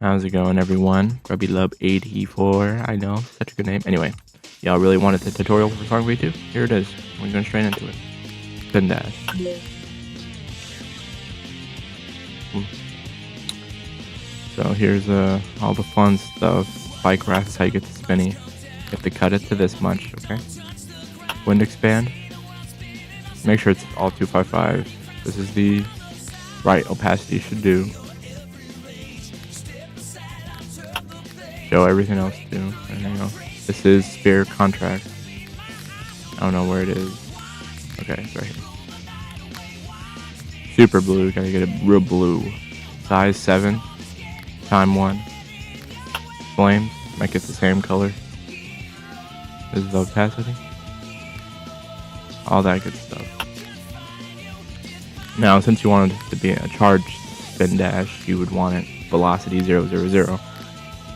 How's it going, everyone? Grubby84. I know, such a good name. Anyway, y'all really wanted the tutorial for Song V2? Here it is. We're going straight into it. Spin dash. So here's all the fun stuff. Bike rack is how you get the spinny. You have to cut it to this much, okay? Wind expand. Make sure it's all 255. This is the right opacity you should do. Show everything else too. This is sphere contract. I don't know where it is. Okay, it's right here. Super blue, gotta get it real blue. Size 7, time 1. Flames, make it the same color. This is the opacity. All that good stuff. Now, since you wanted it to be a charged spin dash, you would want it velocity 000.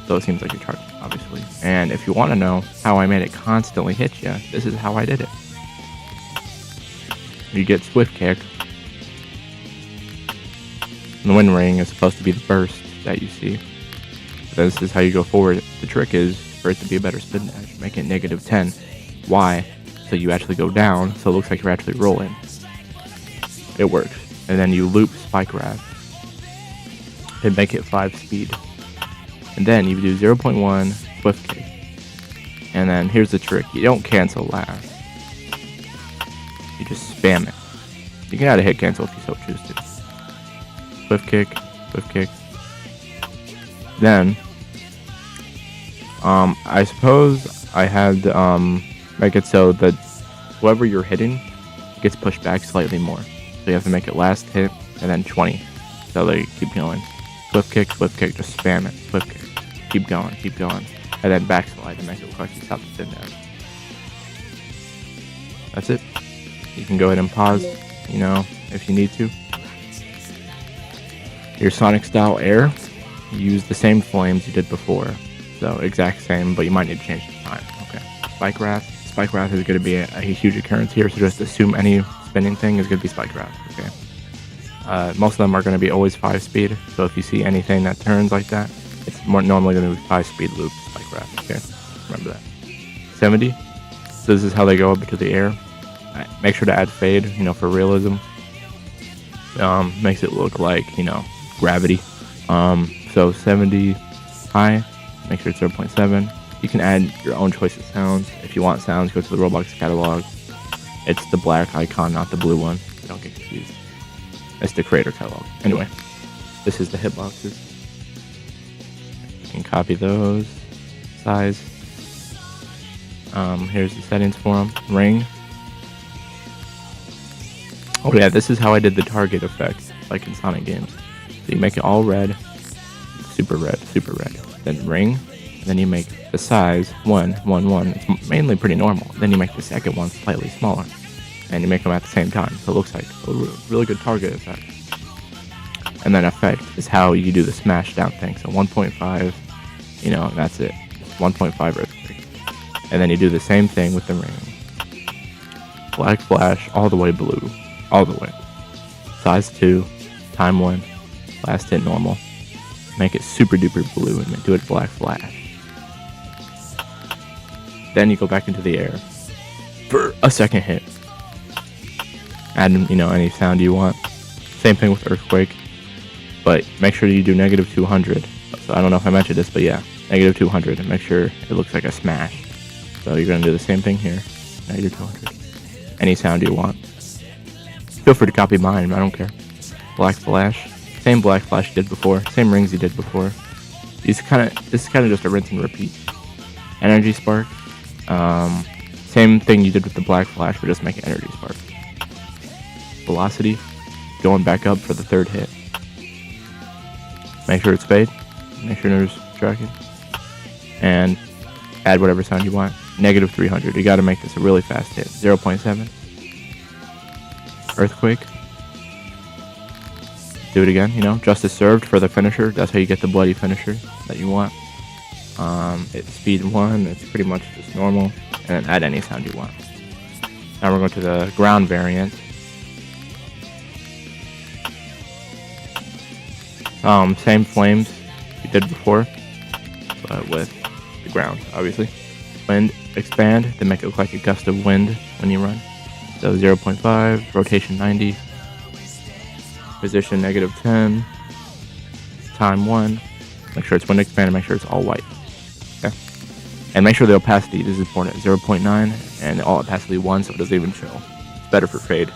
So it seems like you're charged, obviously. And if you want to know how I made it constantly hit you, this is how I did it. You get swift kick. And the wind ring is supposed to be the burst that you see. This is how you go forward. The trick is for it to be a better spin dash. Make it -10. Why? So you actually go down, so it looks like you're actually rolling. It works. And then you loop spike wrap and make it 5 speed. And then you do 0.1 swift kick. And then here's the trick. You don't cancel last. You just spam it. You can add a hit cancel if you so choose to. Swift kick, swift kick. Then, I suppose I had make it so that whoever you're hitting gets pushed back slightly more. So you have to make it last hit and then 20. So they keep going. Swift kick, just spam it. Swift kick. Keep going. And then backslide to make it look like you stopped the spin dash. That's it. You can go ahead and pause, if you need to. Your Sonic style air, you use the same flames you did before. So exact same, but you might need to change the time. Okay. Spike wrath. Spike wrath is going to be a huge occurrence here, so just assume any spinning thing is going to be spike wrath. Okay. Most of them are going to be always 5 speed, so if you see anything that turns like that, it's normally going to be 5 speed loop spike wrath. Okay, remember that. 70. So this is how they go up into the air. Make sure to add fade, for realism. Makes it look like gravity. So 70 high. Make sure it's 0.7. You can add your own choice of sounds. If you want sounds, go to the Roblox catalog. It's the black icon, not the blue one. Don't get confused. It's the creator catalog. Anyway, this is the hitboxes. You can copy those. Size. Here's the settings for them. Ring. Oh yeah, this is how I did the target effect, like in Sonic games. So you make it all red. Super red. Then ring. And then you make the size 1, 1, 1. It's mainly pretty normal. Then you make the second one slightly smaller. And you make them at the same time, so it looks like a really good target effect. And then effect is how you do the smash down thing. So 1.5, that's it. 1.5 earthquake. And then you do the same thing with the ring. Black flash, all the way blue. All the way. Size 2, time 1, last hit normal. Make it super duper blue and then do it black flash. Then you go back into the air for a second hit. Add, any sound you want. Same thing with earthquake, but make sure you do -200. So I don't know if I mentioned this, but yeah, -200, and make sure it looks like a smash. So you're gonna do the same thing here, -200. Any sound you want. Feel free to copy mine, I don't care. Black flash, same black flash you did before, same rings you did before. This is kind of just a rinse and repeat. Energy spark, same thing you did with the black flash, but just make it energy spark. Velocity, going back up for the third hit. Make sure it's fade. Make sure there's tracking. And add whatever sound you want. -300. You gotta make this a really fast hit. 0.7. Earthquake. Do it again, Justice served for the finisher. That's how you get the bloody finisher that you want. It's speed 1. It's pretty much just normal. And then add any sound you want. Now we're going to the ground variant. Same flames. You did before, but with the ground, obviously. Wind expand to make it look like a gust of wind when you run. So 0.5, rotation 90, position -10, time 1. Make sure it's wind expand and make sure it's all white. Okay. And make sure the opacity, this is important, 0.9 and all opacity 1 so it doesn't even show. It's better for fade.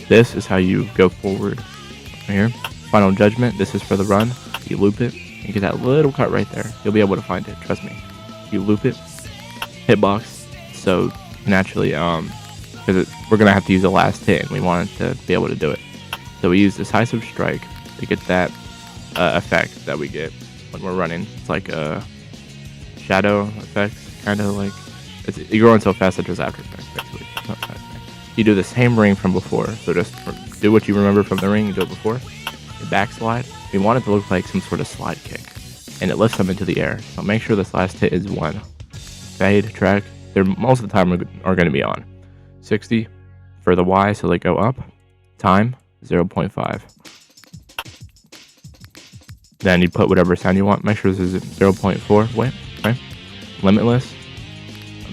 This is how you go forward. Right here. Final judgment, this is for the run. You loop it, you get that little cut right there. You'll be able to find it, trust me. You loop it, hitbox, so naturally, because we're gonna have to use the last hit and we want it to be able to do it. So we use decisive strike to get that effect that we get when we're running. It's like a shadow effect, kind of like, you're going so fast that there's after effects, basically. You do the same ring from before, so just do what you remember from the ring, you do it before. You backslide. We want it to look like some sort of slide kick, and it lifts them into the air. So make sure this last hit is 1. Fade, track, they're most of the time are going to be on. 60 for the Y, so they go up. Time, 0.5. Then you put whatever sound you want. Make sure this is 0.4. Wait, okay. Limitless.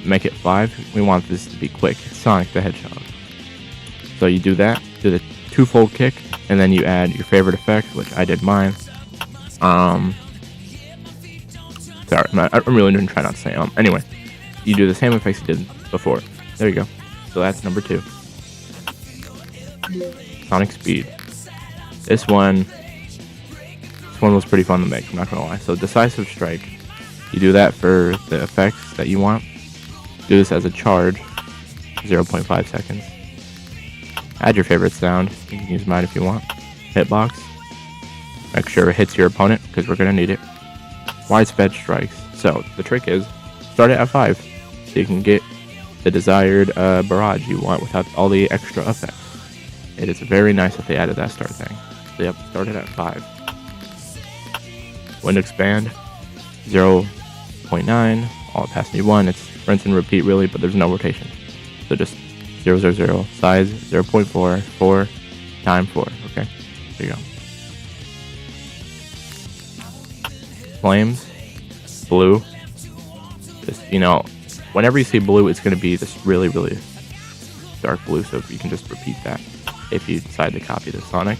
Make it 5. We want this to be quick. Sonic the Hedgehog. So you do that. Do the twofold kick, and then you add your favorite effect, which I did mine. Sorry, I'm really going to try not to say Anyway, you do the same effects you did before. There you go. So that's number 2. Sonic Speed. This one was pretty fun to make, I'm not gonna lie. So decisive strike. You do that for the effects that you want. Do this as a charge, 0.5 seconds. Add your favorite sound. You can use mine if you want. Hitbox. Make sure it hits your opponent because we're gonna need it. Widespread strikes. So the trick is start it at 5, so you can get the desired barrage you want without all the extra effects. It is very nice if they added that start thing. So yep, start it at 5. Wind expand, 0.9, all opacity 1. It's rinse and repeat really, but there's no rotation. So just 0, 0, 0, size 0.4, 4, time 4. Okay, there you go. Flames, blue. Just, whenever you see blue, it's going to be this really, really dark blue. So if you can just repeat that, if you decide to copy the Sonic,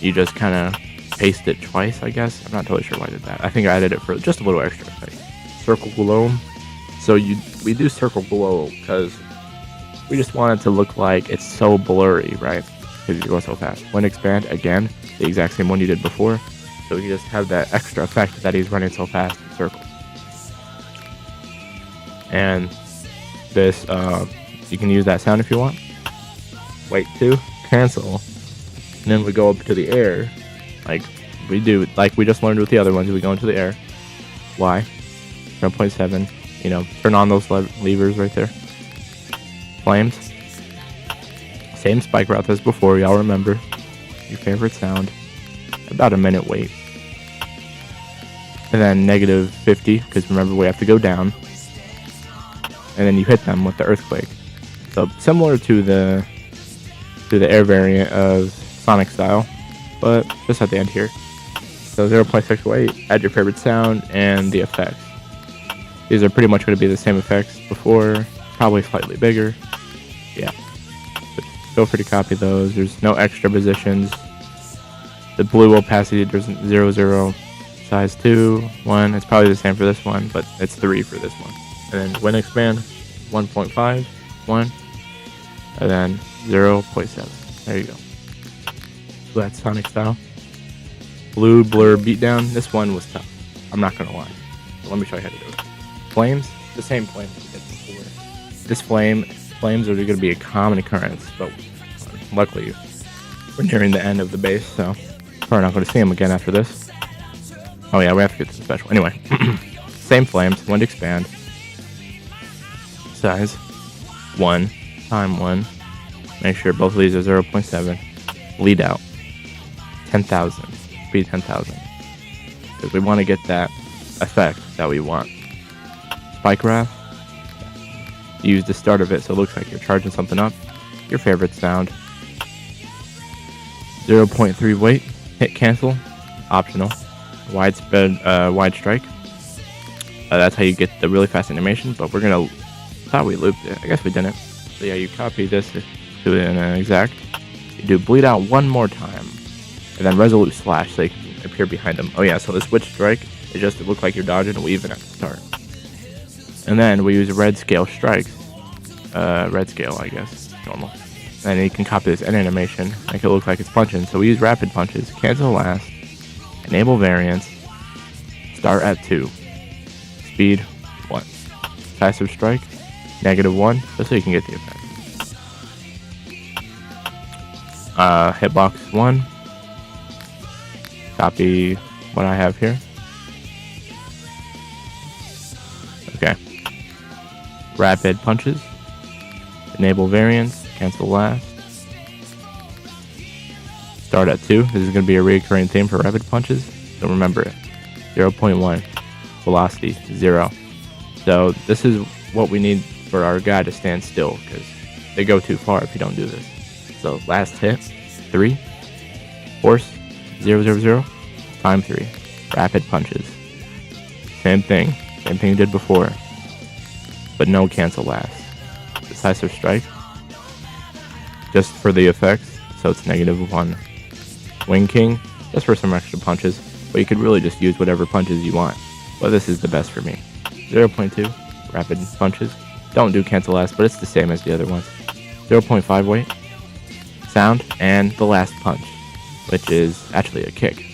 you just kind of paste it twice, I guess. I'm not totally sure why I did that. I think I added it for just a little extra effect. Circle glow. So we do circle glow because we just want it to look like it's so blurry, right? Because you're going so fast. Wind expand, again, the exact same one you did before. So you just have that extra effect that he's running so fast in circles. And this, you can use that sound if you want. Wait 2, cancel. And then we go up to the air, like we do, like we just learned with the other ones. We go into the air. Y, 0.7. Turn on those levers right there. Flames. Same spike route as before. Y'all remember your favorite sound. About a minute wait. And then -50, because remember we have to go down. And then you hit them with the earthquake. So similar to the air variant of Sonic style, but just at the end here. So 0.608, add your favorite sound and the effects. These are pretty much going to be the same effects before, probably slightly bigger. Yeah, but feel free to copy those. There's no extra positions. The blue opacity, there's 0, 0, size 2, 1. It's probably the same for this one, but it's 3 for this one. And then wind expand, 1.5, 1, and then 0.7. There you go. So that's Sonic style. Blue blur beatdown. This one was tough. I'm not gonna lie. So let me show you how to do it. Flames, the same flames we did before. This flames are gonna be a common occurrence, but luckily we're nearing the end of the base, so probably not gonna see them again after this. Oh yeah, we have to get to the special. Anyway, same flames. Wind expand. Size 1, time 1. Make sure both of these are 0.7. Lead out 10,000. Speed 10,000. Because we want to get that effect that we want. Spike graph. Use the start of it so it looks like you're charging something up. Your favorite sound. 0.3 weight. Hit cancel, optional. Widespread, wide strike. That's how you get the really fast animation, but we're gonna, thought we looped it. I guess we didn't. So yeah, you copy this to an exact. You do bleed out one more time, and then resolute slash so you can appear behind them. Oh yeah, so the switch strike is just to look like you're dodging and weaving at the start. And then we use red scale strikes. Red scale, I guess, normal. And you can copy this end animation, make it look like it's punching. So we use rapid punches, cancel last, enable variance, start at 2, speed 1, passive strike, -1, just so you can get the effect. Hitbox 1, copy what I have here. Okay. Rapid punches, enable variance, cancel last, start at 2. This is going to be a recurring theme for rapid punches, so remember it. 0.1, velocity 0. So this is what we need for our guy to stand still, because they go too far if you don't do this. So last hit, 3, force 0, time 3, rapid punches. Same thing you did before, but no cancel last. Decisive strike, just for the effects, so it's -1. Wing King, just for some extra punches, but you could really just use whatever punches you want, but this is the best for me. 0.2, rapid punches, don't do cancel last, but it's the same as the other ones. 0.5 weight, sound, and the last punch, which is actually a kick.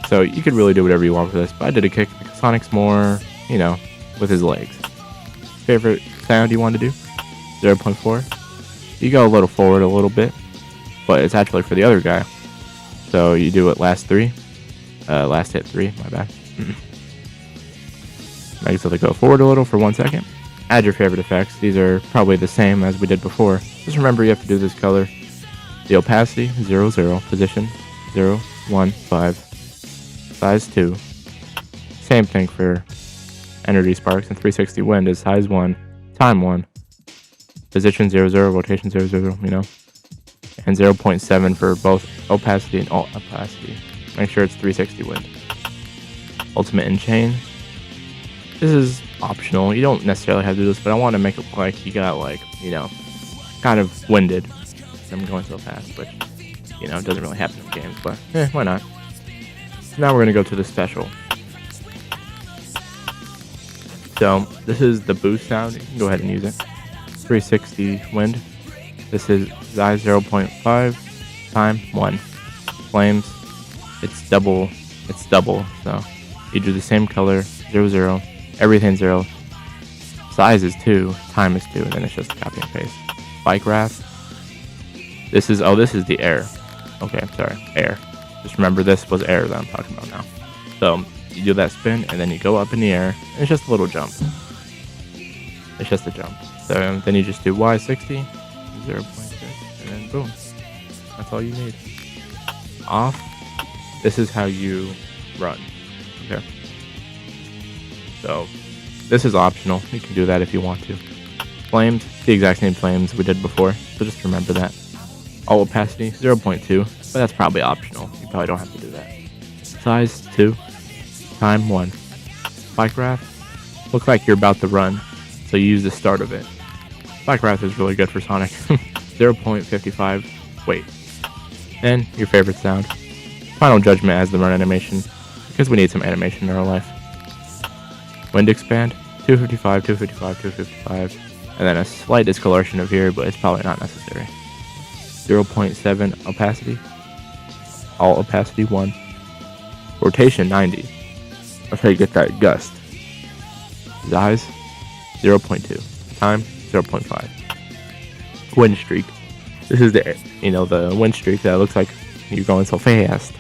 So you could really do whatever you want with this, but I did a kick because Sonic's more, you know, with his legs. Favorite sound you want to do? 0.4. You go a little forward a little bit, but it's actually for the other guy. So you do it last hit 3, my bad. Make it so they go forward a little for 1 second. Add your favorite effects. These are probably the same as we did before. Just remember you have to do this color. The opacity, 0, 0. Position, 0, 1, 5. Size 2. Same thing for energy sparks, and 360 wind is size 1, time 1. Position 0, 0, rotation 0, 0, you know. And 0.7 for both opacity and alt opacity. Make sure it's 360 wind. Ultimate in chain. This is optional. You don't necessarily have to do this, but I want to make it look like you got, like, you know, kind of winded. I'm going so fast, but, you know, it doesn't really happen in games, but why not? So now we're going to go to the special. So this is the boost sound. You can go ahead and use it. 360 wind. This is size 0.5, time 1. Flames, it's double, so you do the same color, 0, 0, everything 0. Size is 2, time is 2, and then it's just copy and paste. Bike wrath. This is the air. Okay, sorry, air. Just remember this was air that I'm talking about now. So you do that spin, and then you go up in the air, and it's just a little jump. It's just a jump. So then you just do Y60, 0.6, and then boom. That's all you need. Off. This is how you run. Okay. So this is optional. You can do that if you want to. Flames, the exact same flames we did before. So just remember that. All opacity, 0.2, but that's probably optional. You probably don't have to do that. Size 2, time 1. Bike wrath, looks like you're about to run, so you use the start of it. Bike wrath is really good for Sonic. 0.55 weight. And your favorite sound. Final judgment as the run animation, because we need some animation in our life. Wind expand, 255, 255, 255, and then a slight discoloration of here, but it's probably not necessary. 0.7 opacity, all opacity 1, rotation 90. That's how you get that gust. Size 0.2, time 0.5. Wind streak. This is the wind streak that looks like you're going so fast.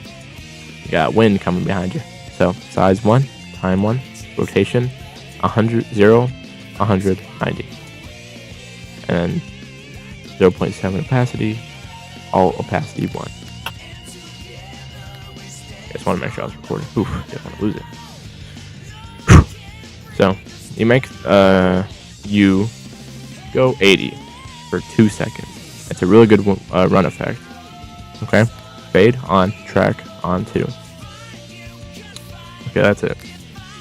You got wind coming behind you. So size 1, time 1, rotation 100, 0, 100, 90, and 0.7 opacity, all opacity 1. Just want to make sure I was recording. Oof, didn't want to lose it. So you make you go 80 for 2 seconds. It's a really good run effect. Okay, fade on track on 2. Okay, that's it.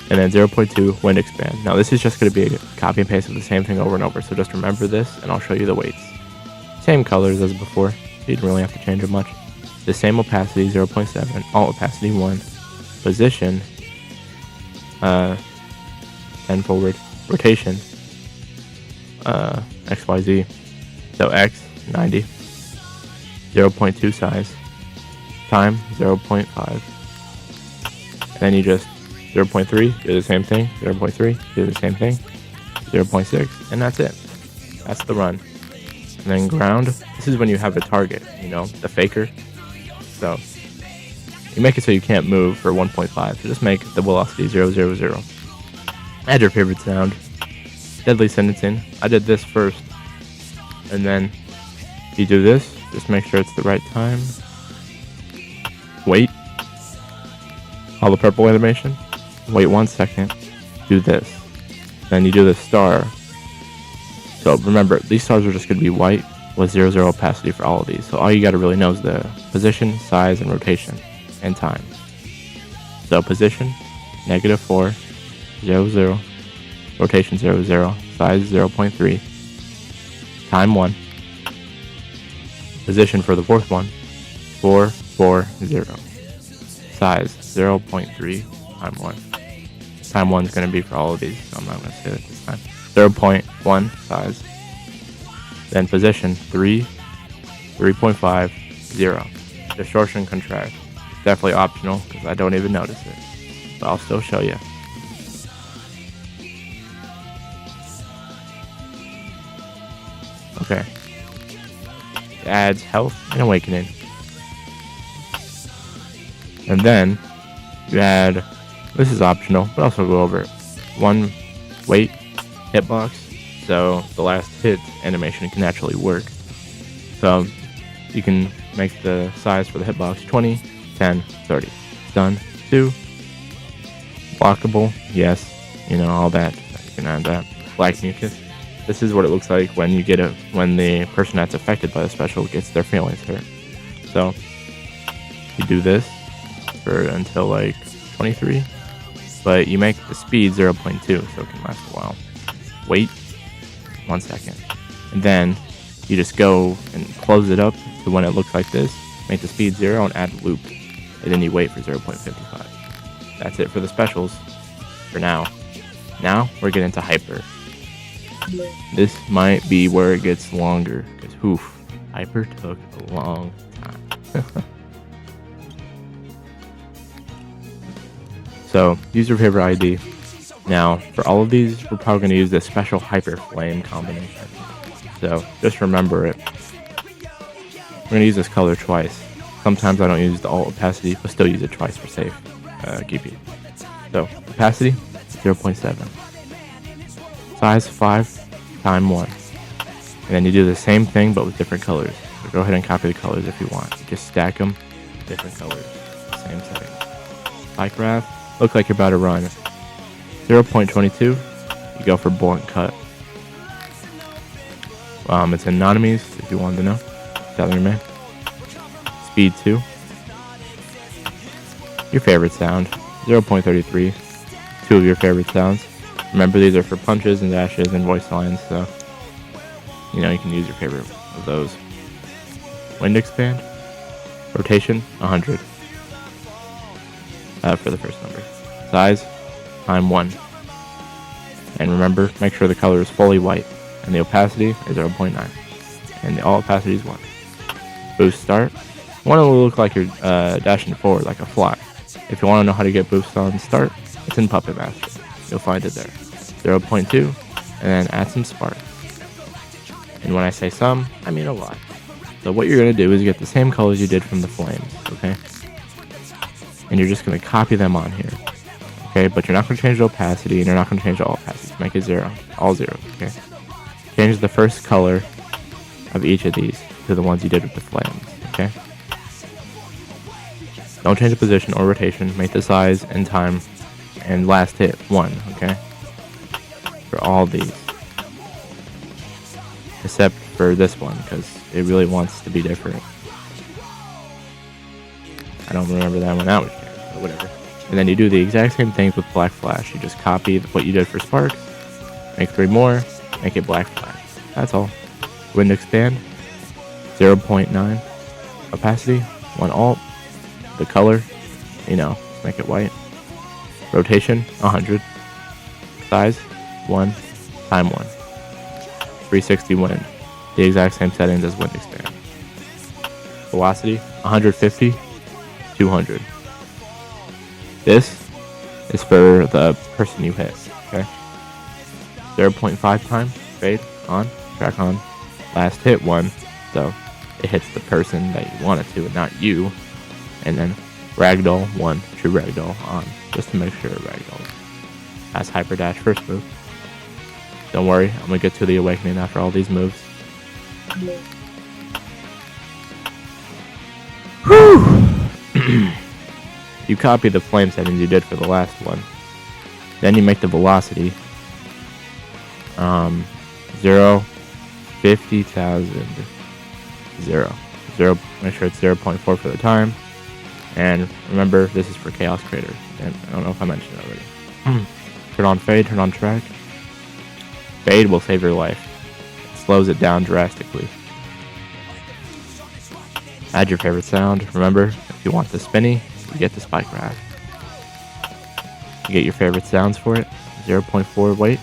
And then 0.2 wind expand. Now this is just going to be a copy and paste of the same thing over and over, so just remember this and I'll show you the weights. Same colors as before, so you didn't really have to change it much. The same opacity, 0.7, alt opacity 1, position, 10 forward, rotation, XYZ, so X, 90, 0.2 size, time, 0.5, and then you just 0.3, do the same thing, 0.3, do the same thing, 0.6, and that's it. That's the run. And then ground, this is when you have a target, you know, the faker. So you make it so you can't move for 1.5, so just make the velocity 0, 0, 0. Add your favorite sound. Deadly sentencing. I did this first, and then you do this, just make sure it's the right time. Wait. All the purple animation. Wait 1 second. Do this. Then you do the star. So remember, these stars are just going to be white with 0, 0 opacity for all of these. So all you got to really know is the position, size, and rotation, and time. So position, -4, 0, 0. Rotation 0, 0. Size 0.3. Time 1. Position for the fourth one, 4, 4, 0. Size 0.3 time 1. Time 1 is going to be for all of these, so I'm not going to say that this time. 0.1 size. Then position 3, 3.5, 0. Distortion contract. Definitely optional because I don't even notice it, but I'll still show you. Okay. It adds health and awakening. And then you add, this is optional, but also go over it. 1 weight hitbox, so the last hit animation can actually work. So you can make the size for the hitbox 20, 10, 30. Done. 2. Blockable, yes, you know, all that. You can add that. Black mucus. This is what it looks like when you get it, when the person that's affected by the special gets their feelings hurt. So you do this for until like 23, but you make the speed 0.2 so it can last a while. Wait 1 second, and then you just go and close it up to when it looks like this. Make the speed 0 and add loop, and then you wait for 0.55. That's it for the specials for now. Now we're getting to hyper. This might be where it gets longer, because hyper took a long time. So use your favorite ID. Now for all of these, we're probably going to use this special hyper flame combination. So just remember it. We're going to use this color twice. Sometimes I don't use the alt opacity, but still use it twice for safe keeping. So opacity 0.7. Size 5, time 1. And then you do the same thing but with different colors. So go ahead and copy the colors if you want. Just stack them, different colors, same setting. Like graph, look like you're about to run. 0.22, you go for blunt cut. It's anonymies if you wanted to know. Telling me. Speed 2. Your favorite sound, 0.33. 2 of your favorite sounds. Remember, these are for punches and dashes and voice lines, so you know you can use your favorite of those. Wind expand, rotation 100 for the first number. Size, time 1. And remember, make sure the color is fully white, and the opacity is 0.9, and the all opacity is 1. Boost start. One will look like you're dashing forward like a fly. If you want to know how to get boost on start, it's in Puppet Master. You'll find it there. 0.2, and then add some spark. And when I say some, I mean a lot. So what you're going to do is get the same colors you did from the flames, okay? And you're just going to copy them on here, okay? But you're not going to change the opacity, and you're not going to change the all opacity. Make it 0, all 0, okay? Change the first color of each of these to the ones you did with the flames, okay? Don't change the position or rotation. Make the size and time and last hit 1, okay? For all these. Except for this one, because it really wants to be different. I don't remember that one. That was but whatever. And then you do the exact same things with black flash. You just copy what you did for sparks, make 3 more, make it black flash. That's all. Wind expand, 0.9 opacity, 1 alt, the color, make it white. Rotation, 100. Size, 1, time 1. 360 wind, the exact same settings as wind expand. Velocity, 150, 200. This is for the person you hit, okay? 0.5 time, fade, on, track on, last hit 1, so it hits the person that you want it to and not you. And then ragdoll 1, true ragdoll on, just to make sure ragdoll has hyper dash first move. Don't worry, I'm gonna get to the awakening after all these moves. You copy the flame settings you did for the last one. Then you make the velocity 0, 50,000, 0. Make sure it's 0.4 for the time. And remember, this is for Chaos Creator. And I don't know if I mentioned it already. Turn on fade, turn on track. Fade will save your life. It slows it down drastically. Add your favorite sound. Remember, if you want the spinny, you get the spike graph. You get your favorite sounds for it. 0.4 weight.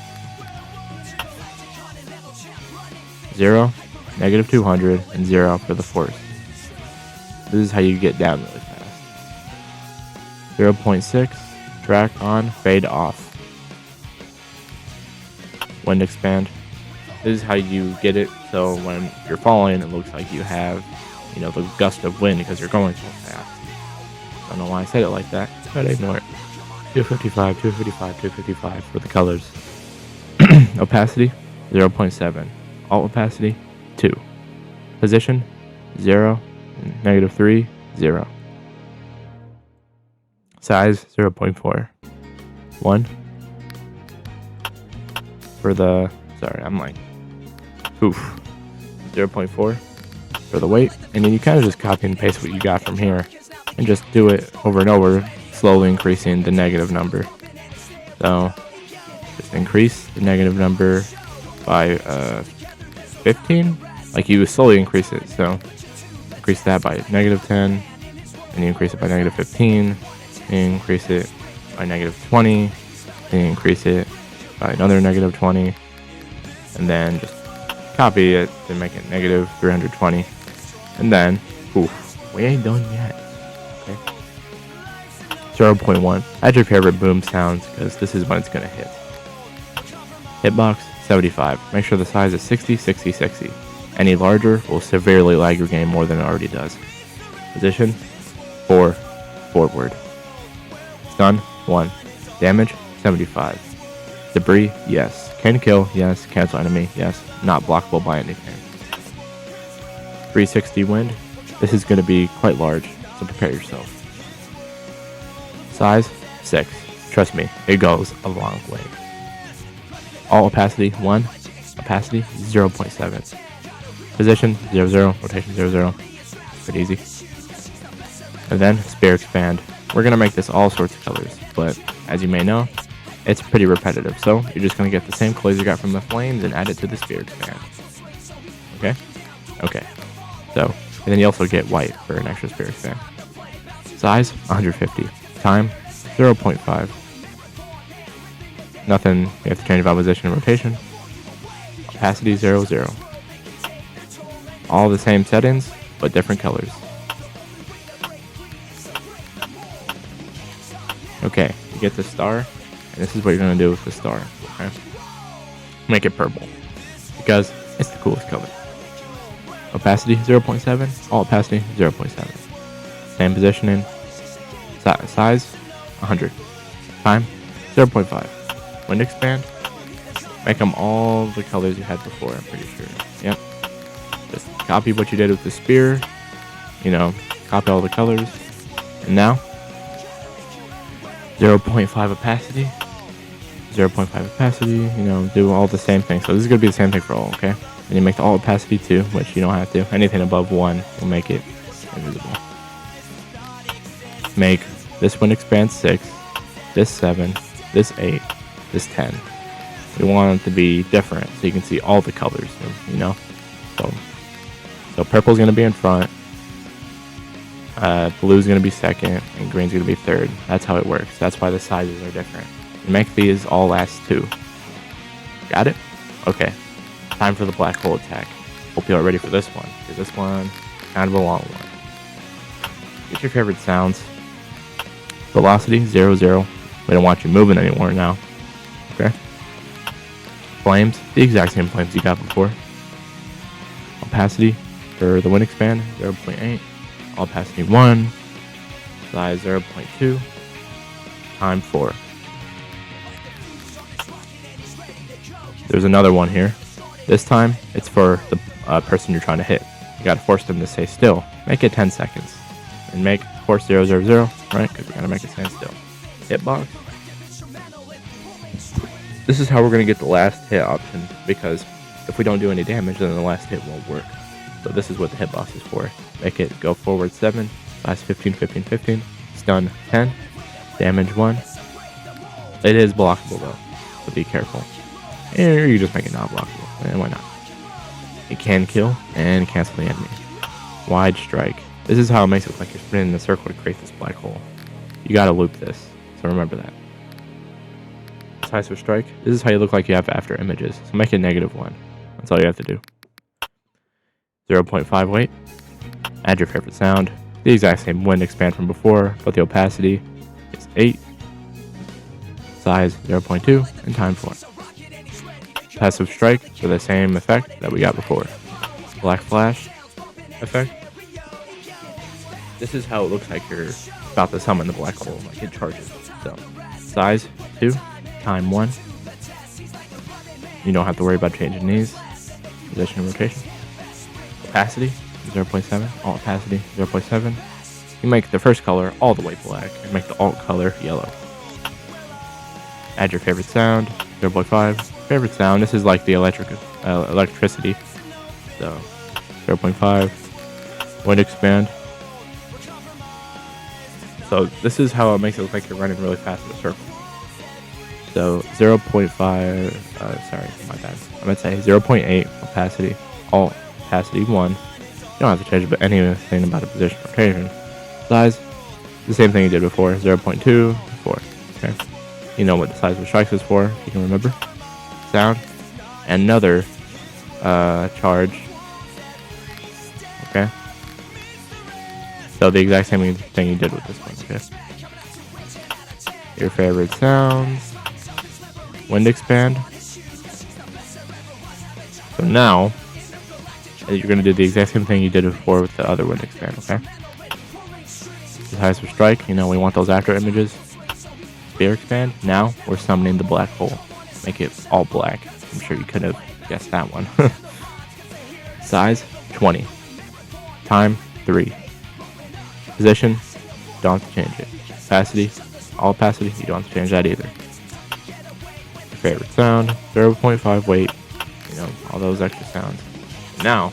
0, negative 200, and 0 for the force. This is how you get down really fast. 0.6, track on, fade off. Wind expand. This is how you get it so when you're falling, it looks like you have, the gust of wind because you're going so fast. I don't know why I said it like that, but ignore it. 255, 255, 255 for the colors. Opacity, 0.7. Alt opacity, 2. Position, 0. Negative 3, 0. Size, 0.4. 1. For the... Sorry, I'm like... Oof. 0.4 for the weight. And then you kind of just copy and paste what you got from here. And just do it over and over, slowly increasing the negative number. So, just increase the negative number by 15. Like you slowly increase it. So, increase that by negative 10. And you increase it by negative 15. And increase it by negative 20. And you increase it by another negative 20. And then just copy it to make it negative 320. And then, oof, we ain't done yet. Okay. 0.1. Add your favorite boom sounds because this is when it's going to hit. Hitbox 75. Make sure the size is 60, 60, 60. Any larger will severely lag your game more than it already does. Position 4, forward. Stun 1. Damage 75. Debris, yes. Can kill, yes. Cancel enemy, yes. Not blockable by anything. 360 wind. This is going to be quite large, so prepare yourself. Size 6. Trust me, it goes a long way. All opacity 1. Opacity 0.7. Position 0, 0. Rotation 0, 0. Pretty easy. And then sphere expand. We're going to make this all sorts of colors, but as you may know, it's pretty repetitive, so you're just going to get the same colors you got from the flames and add it to the sphere expand. Okay? Okay. So, and then you also get white for an extra sphere expand. Size 150. Time 0.5. Nothing, you have to change about position and rotation. Opacity 0, 0. All the same settings, but different colors. Okay, you get the star, and this is what you're going to do with the star, okay? Make it purple, because it's the coolest color. Opacity 0.7, all opacity 0.7. Same positioning, size 100, time 0.5. Wind expand, make them all the colors you had before, I'm pretty sure. Yep. Just copy what you did with the spear, copy all the colors, and now 0.5 opacity, 0.5 opacity, do all the same thing. So this is going to be the same thing for all, okay? And you make the all opacity 2, which you don't have to. Anything above 1 will make it invisible. make this one expand 6, this 7, this 8, this 10. We want it to be different so you can see all the colors, you know? So purple's going to be in front, blue's going to be second, and green's going to be third. That's how it works. That's why the sizes are different. And make these all last 2. Got it? Okay. Time for the black hole attack. Hope you're ready for this one, because this one kind of a long one. Get your favorite sounds. Velocity 0, 0. We don't want you moving anymore now. Okay. Flames, the exact same flames you got before. Opacity for the wind expand 0.8. Opacity 1. Size 0.2. Time 4. There's another one here. This time it's for the person you're trying to hit. You gotta force them to stay still. Make it 10 seconds. And make force 0, 0, 0, right? Because we're gonna make it stand still. Hitbox. This is how we're gonna get the last hit option, because if we don't do any damage, then the last hit won't work. So this is what the hitbox is for. Make it go forward 7, size 15, 15, 15, stun 10, damage 1. It is blockable though, so be careful. Or you just make it not blockable, and why not? It can kill and cancel the enemy. Wide strike. This is how it makes it look like you're spinning in a circle to create this black hole. You gotta loop this, so remember that. Size for strike. This is how you look like you have after images, so make it -1. That's all you have to do. 0.5 weight. Add your favorite sound. The exact same wind expand from before, but the opacity is 8. Size 0.2 and time 4. Passive strike for the same effect that we got before. Black flash effect. This is how it looks like you're about to summon the black hole, like it charges. So, size 2, time 1. You don't have to worry about changing these. Position and rotation. Opacity 0.7. All opacity 0.7. You make the first color all the way black and make the alt color yellow. Add your favorite sound 0.5. Favorite sound. This is like the electricity. So 0.5. Wind expand. So this is how it makes it look like you're running really fast in a circle. So 0.5, sorry, my bad. I meant to say 0.8 opacity, all opacity 1. You don't have to change anything about a position rotation. Size, the same thing you did before, 0.2, 4. Okay. You know what the size of strikes is for, if you can remember. Sound, and another charge. Okay. So the exact same thing you did with this one, okay? Your favorite sounds. Wind expand. So now, you're going to do the exact same thing you did before with the other wind expand, okay? The size for strike, you know, we want those after images. Spear expand. Now, we're summoning the black hole. Make it all black. I'm sure you could have guessed that one. Size, 20. Time, 3. Position, don't have to change it. Opacity, all opacity, you don't have to change that either. Your favorite sound, 0.5 weight, you know, all those extra sounds. Now,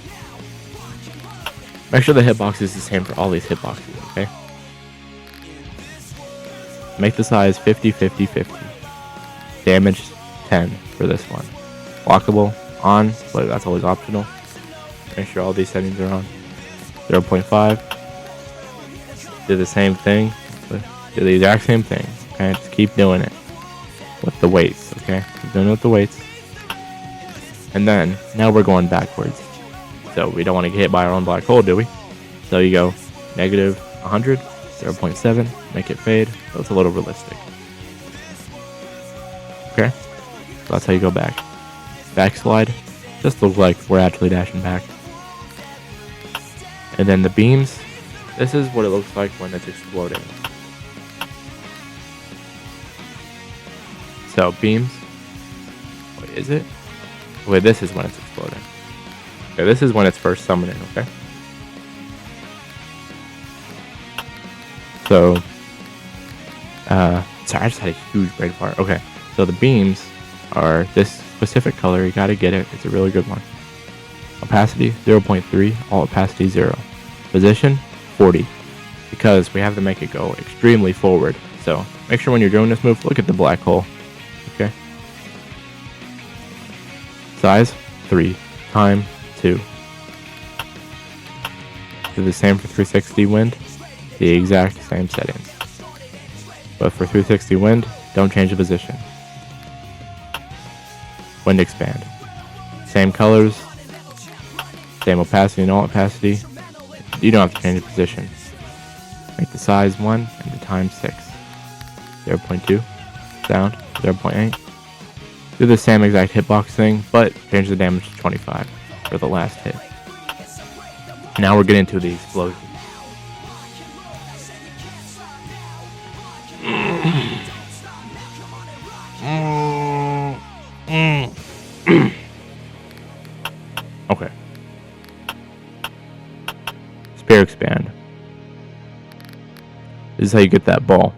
make sure the hitbox is the same for all these hitboxes, okay? Make the size 50, 50, 50. Damage 10 for this one. Blockable, on, but that's always optional. Make sure all these settings are on. 0.5. Do the same thing. Do the exact same thing. Okay, just keep doing it with the weights. Okay, keep doing it with the weights. And then now we're going backwards. So we don't want to get hit by our own black hole, do we? So you go -100, 0.7, make it fade. So it's a little realistic. Okay, so that's how you go back. Backslide. Just look like we're actually dashing back. And then the beams. This is what it looks like when it's exploding. So beams. Wait, is it? Wait, this is when it's exploding. Okay, this is when it's first summoning, okay? So, sorry, I just had a huge brain fart. Okay, so the beams are this specific color. You gotta get it. It's a really good one. Opacity, 0.3. All opacity, 0. Position, 40. because we have to make it go extremely forward. So make sure when you're doing this move, look at the black hole. Okay. Size 3 time 2. Do the same for 360 wind, the exact same settings. But for 360 wind, don't change the position. Wind expand. Same colors, same opacity and all opacity. You don't have to change the position. Make the size 1 and the time 6. 0.2. Sound 0.8. Do the same exact hitbox thing, but change the damage to 25 for the last hit. Now we're getting to the explosion. Okay. Spear expand. This is how you get that ball.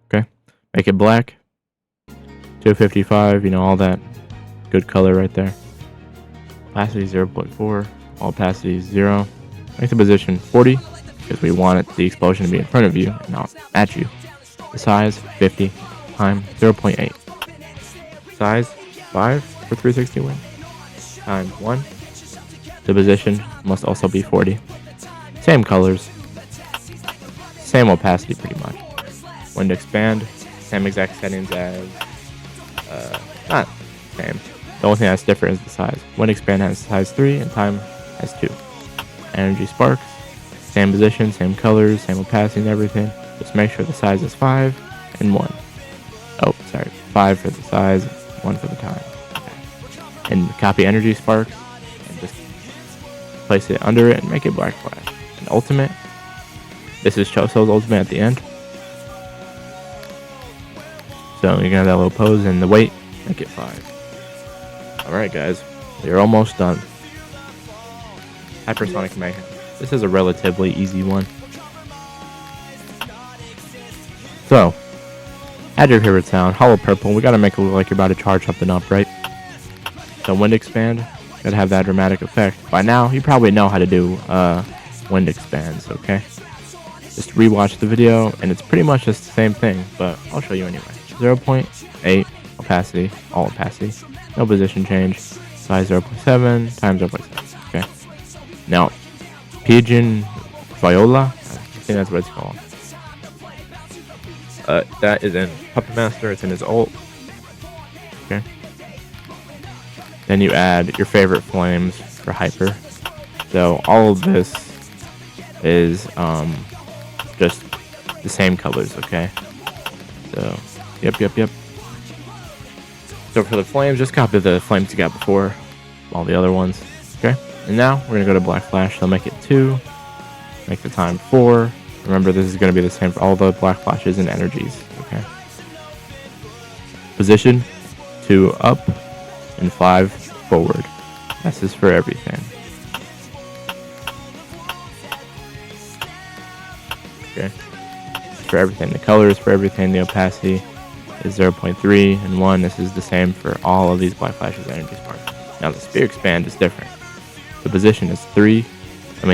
Okay? Make it black. 255, all that good color right there. Opacity 0.4. All opacity is 0. Make the position 40 because we want the explosion to be in front of you and not at you. The size 50 time 0.8. Size 5 for 360 wind. Time 1. The position must also be 40. Same colors. Same opacity pretty much. Wind expand. Same exact settings as not same. The only thing that's different is the size. Wind expand has size 3 and time has 2. Energy sparks. Same position, same colors, same opacity and everything. Just make sure the size is 5 and 1. Oh, sorry. 5 for the size, 1 for the time. Okay. And copy energy sparks and just place it under it and make it black flash. And ultimate. This is Choso's ultimate at the end. So you're gonna have that little pose and the weight, make it 5. Alright guys, we're almost done. Hypersonic Mayhem. This is a relatively easy one. So, add your favorite sound, hollow purple. We gotta make it look like you're about to charge something up, right? So wind expand, gotta have that dramatic effect. By now, you probably know how to do wind expands, okay? Just rewatch the video, and it's pretty much just the same thing, but I'll show you anyway. 0.8 opacity, all opacity, no position change, size 0.7 times 0.7. Okay. Now, pigeon viola, I think that's what it's called. That is in Puppet Master. It's in his ult. Okay. Then you add your favorite flames for hyper. So all of this is just the same colors. Okay. So. Yep. So for the flames, just copy the flames you got before, all the other ones. Okay. And now we're gonna go to black flash. So make it 2. Make the time 4. Remember, this is gonna be the same for all the black flashes and energies. Okay. Position 2 up and 5 forward. This is for everything. Okay. For everything. The colors for everything. The opacity is 0.3 and 1. This is the same for all of these black flashes energy sparks. Now the spear expand is different. The position is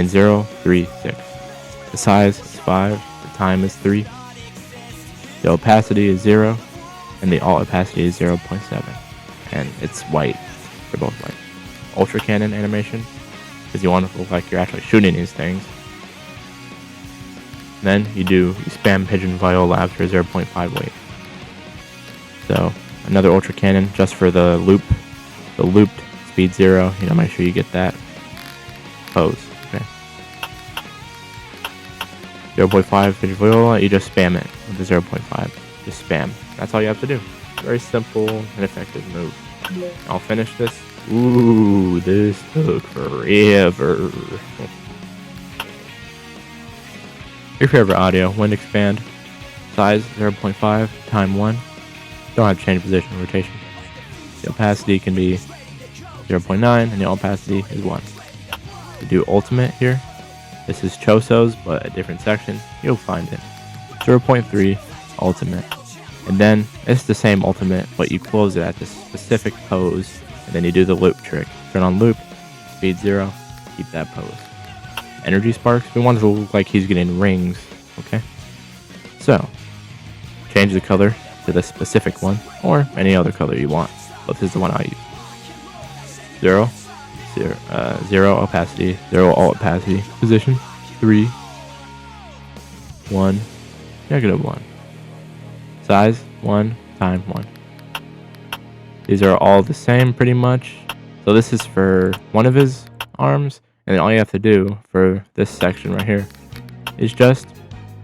0, 3, 6. The size is 5. The time is 3. The opacity is 0, and the all opacity is 0.7. And it's white. They're both white. Ultra cannon animation, because you want to look like you're actually shooting these things. Then you spam pigeon viola after 0.5 weight. So another ultra cannon just for the looped speed 0. Make sure you get that pose. Okay. 0.5 pigeon viola. You just spam it with the 0.5. Just spam. That's all you have to do. Very simple and effective move. I'll finish this. Ooh, this took forever. Your favorite audio, wind expand, size 0.5, time 1. Don't have to change position or rotation. The opacity can be 0.9 and the opacity is 1. To do ultimate here, this is Choso's but a different section, you'll find it. 0.3 ultimate. And then it's the same ultimate, but you close it at this specific pose, and then you do the loop trick. Turn on loop, speed 0, keep that pose. Energy sparks, we want it to look like he's getting rings Okay, so change the color to the specific one or any other color you want, but this is the one I use. 0, 0 opacity, 0 all opacity, position 3, 1, -1, size 1 times 1. These are all the same pretty much. So this is for one of his arms, and then all you have to do for this section right here is just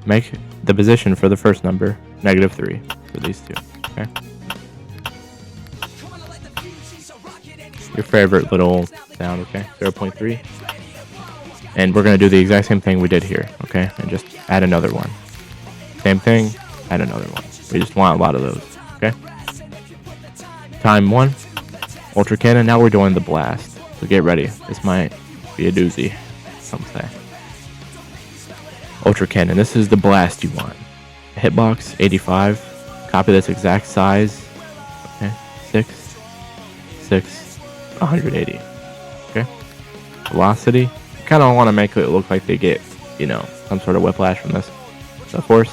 make the position for the first number -3 for these two. Okay. Your favorite little sound, okay? 0.3. And we're gonna do the exact same thing we did here, okay? And just add another one. Same thing, add another one. We just want a lot of those, okay? Time 1, Ultra Cannon. Now we're doing the blast. So get ready. This might be a doozy, some say. Ultra Cannon. This is the blast you want. Hitbox 85. Copy this exact size. Okay, 6, 180. Okay. Velocity. You kind of want to make it look like they get, some sort of whiplash from this. So force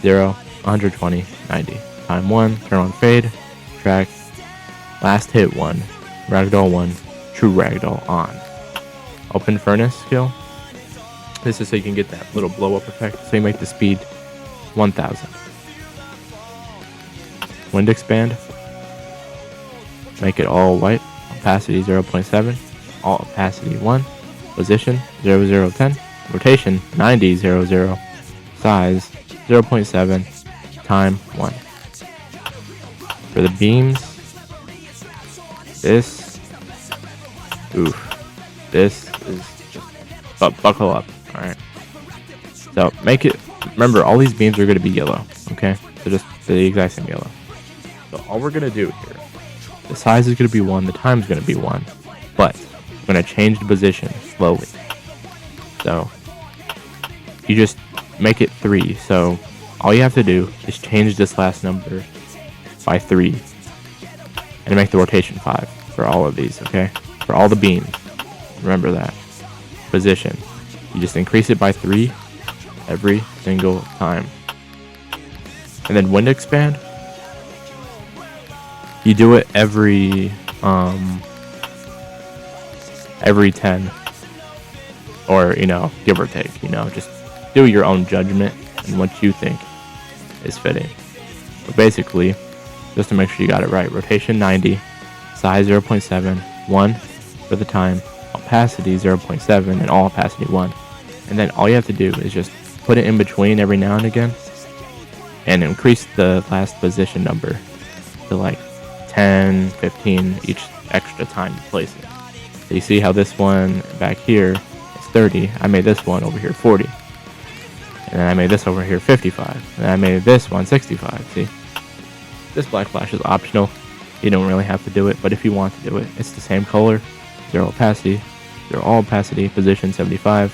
0, 120, 90. Time 1. Turn on fade. Track. Last hit 1. Ragdoll 1. True ragdoll on. Open furnace skill. This is so you can get that little blow up effect. So you make the speed 1000. Wind expand. Make it all white. Opacity 0.7. All opacity 1. Position 0010. Rotation 9000. Size 0.7. Time 1. For the beams, this is just buckle up. All right. So make it. Remember, all these beams are going to be yellow. Okay, so just the exact same yellow. So all we're gonna do here, the size is gonna be 1, the time is gonna be 1, but we're gonna change the position slowly. So you just make it 3. So all you have to do is change this last number by 3 and make the rotation 5 for all of these. Okay, for all the beams. Remember that. Position. You just increase it by 3 every single time. And then wind expand. You do it every 10, or give or take. Just do your own judgment and what you think is fitting. But basically, just to make sure you got it right, rotation 90, size 0.7, 1 for the time, opacity 0.7, and all opacity 1. And then all you have to do is just put it in between every now and again, and increase the last position number to like 10, 15 each extra time you place it. So you see how this one back here is 30. I made this one over here 40. And then I made this over here 55. And then I made this one 65. See? This black flash is optional. You don't really have to do it, but if you want to do it, it's the same color, 0 opacity, 0 all opacity, position 75,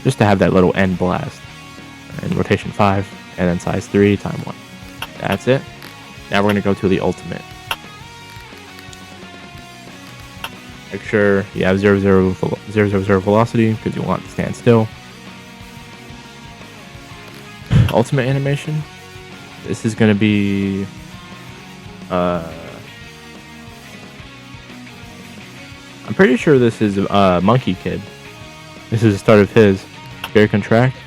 just to have that little end blast. And rotation 5, and then size 3, time 1. That's it. Now we're going to go to the ultimate. Make sure you have 0, 0 velocity, because you want to stand still. Ultimate animation. This is going to be I'm pretty sure this is Monkey Kid. This is the start of his very contract.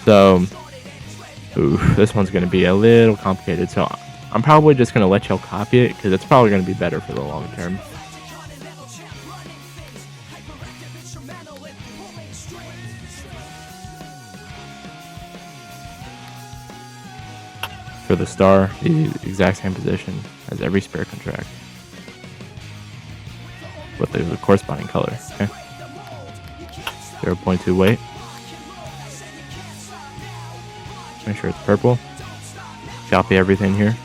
So this one's going to be a little complicated, so I'm probably just going to let y'all copy it, because it's probably going to be better for the long term. For the star, the exact same position as every spare contract, with the corresponding color. Okay. 0.2 weight. Make sure it's purple. Copy everything here.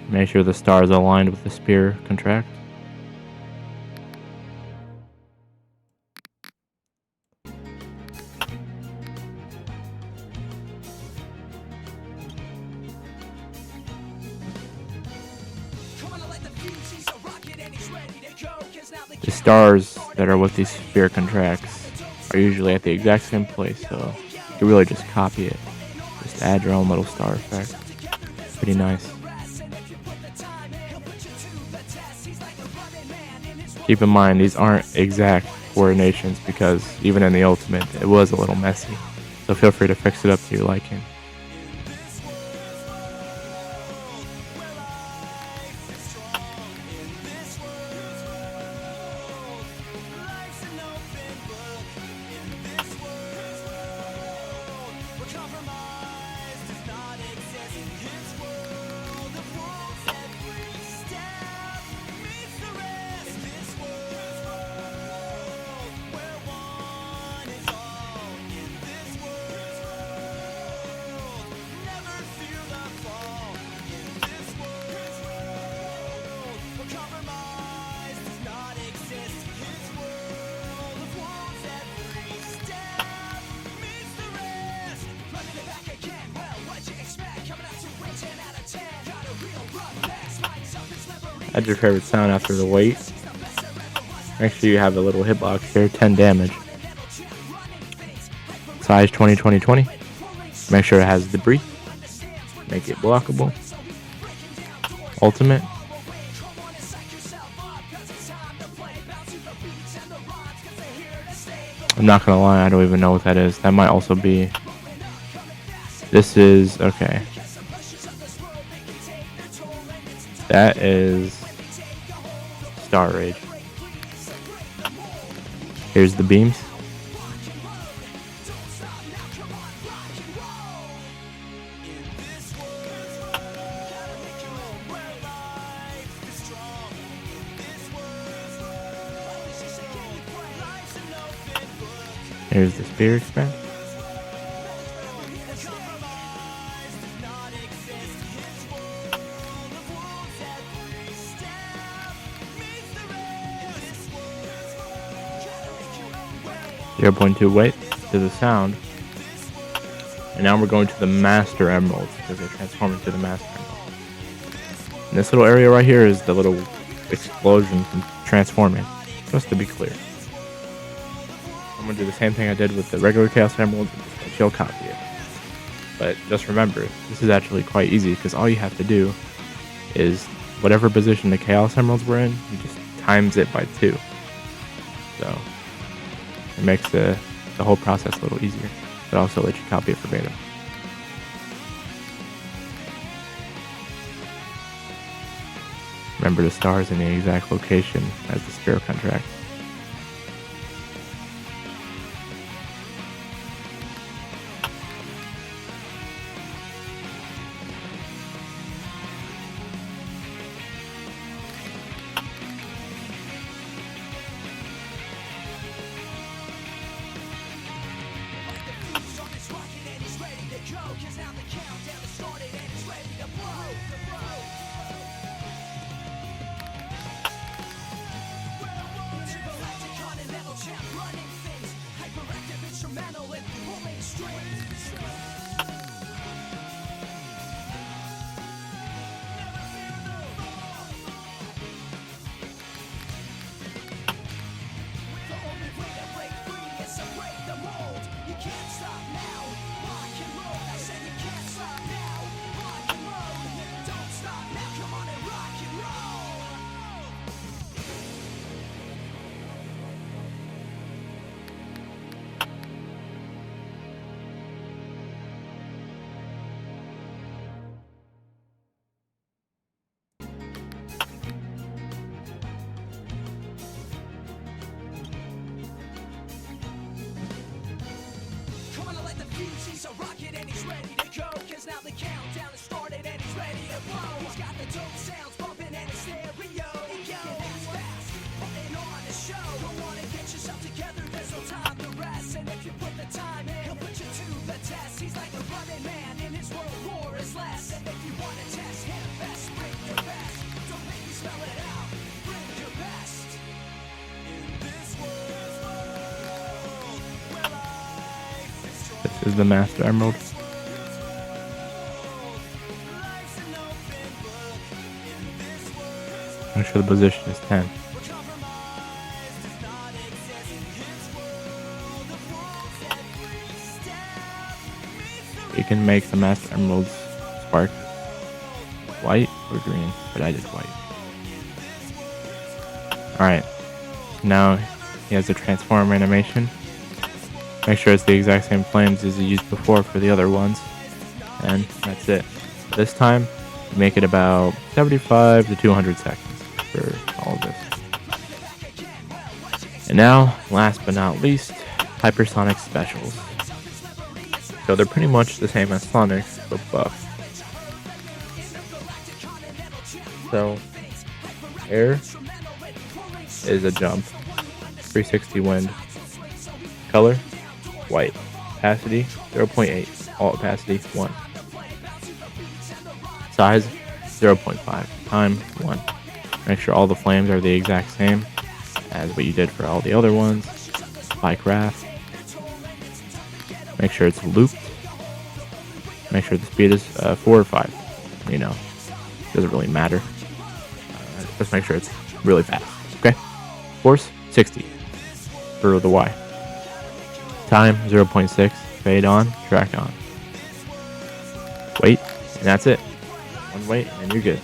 Make sure the star is aligned with the spear contract. stars that are with these sphere contracts are usually at the exact same place, so you can really just copy it. Just add your own little star effect. Pretty nice. Keep in mind, these aren't exact coordinations because even in the Ultimate, it was a little messy. So feel free to fix it up to your liking. Add your favorite sound after the wait. Make sure you have a little hitbox here, 10 damage. Size 20-20-20. Make sure it has debris. Make it blockable. Ultimate. I'm not gonna lie, I don't even know what that is. That might also be... This is... okay. That is... Star Rage. Here's the beams. Here's the spear expand. .2 weight to the sound, and now we're going to the Master Emeralds because they transform into the Master Emerald. And this little area right here is the little explosion from transforming. Just to be clear, I'm gonna do the same thing I did with the regular Chaos Emeralds and just chill copy it. But just remember, this is actually quite easy because all you have to do is whatever position the Chaos Emeralds were in, you just times it by 2. So it makes the whole process a little easier, but also let you copy it verbatim. Remember the stars in the exact location as the sphere contract. This is the Master Emerald. Make sure the position is 10. You can make the Master Emerald's spark white or green, but I did white. Alright, now he has the transform animation. Make sure it's the exact same flames as he used before for the other ones. And that's it. This time, make it about 75 to 200 seconds for all of this. And now, last but not least, Hypersonic specials. So they're pretty much the same as Sonic's, but buff. So, air is a jump, 360 wind, color, white, opacity, 0.8, all opacity, 1. Size, 0.5, time, 1. Make sure all the flames are the exact same as what you did for all the other ones. By craft. Make sure it's looped. Make sure the speed is 4 or 5. You know, doesn't really matter. Just make sure it's really fast. Okay? Force, 60 for the Y. Time, 0.6. Fade on, track on. Wait, and that's it. One wait, and you're good.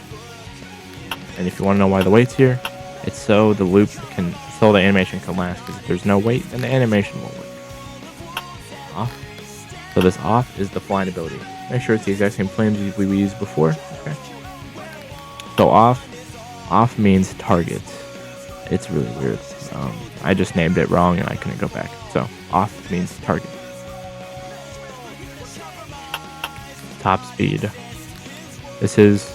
And if you want to know why the wait's here, it's so the loop can, so the animation can last. Because if there's no wait, then the animation won't work. Off. So this off is the flying ability. Make sure it's the exact same flames we used before. Okay. So off means target. It's really weird. I just named it wrong and I couldn't go back. So off means target. Top speed. This is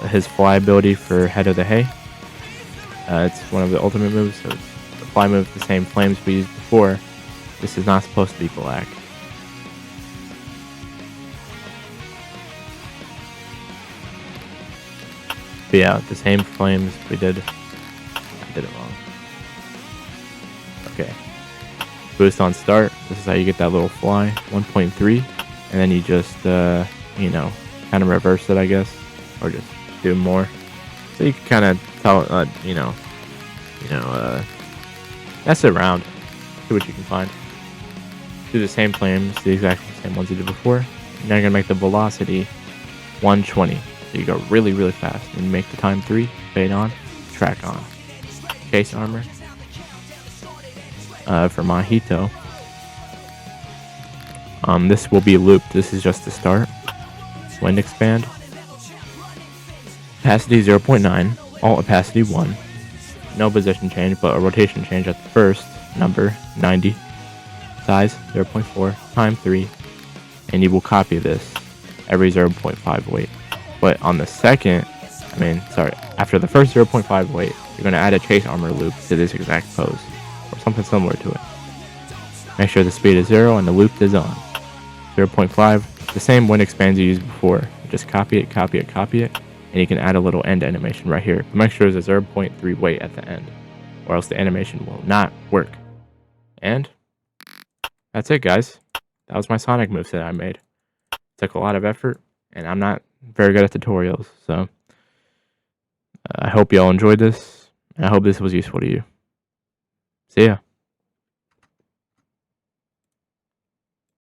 his fly ability for Head of the Hay. It's one of the ultimate moves, so it's the fly move, the same flames we used before. This is not supposed to be black. But yeah, the same flames we did. I did it wrong. Okay. Boost on start. This is how you get that little fly. 1.3. And then you just, you know, kind of reverse it, I guess. Or just do more. So you can kind of tell, mess it around. See what you can find. Do the same flames, the exact same ones you did before. Now you're going to make the velocity 120. So you go really, really fast. And you make the time 3, fade on, track on. Chase armor. For Mojito. This will be looped. This is just the start. Wind expand. Opacity 0.9. All opacity 1. No position change, but a rotation change at the first number, 90. Size 0.4. Time 3. And you will copy this every 0.5 weight. But on the second, after the first 0.5 weight, you're going to add a chase armor loop to this exact pose. Or something similar to it. Make sure the speed is 0 and the loop is on. 0.5, the same wind expands you used before. Just copy it, and you can add a little end animation right here. But make sure there's a 0.3 weight at the end, or else the animation will not work. And that's it, guys. That was my Sonic moveset I made. It took a lot of effort, and I'm not very good at tutorials, so I hope y'all enjoyed this, and I hope this was useful to you. See ya.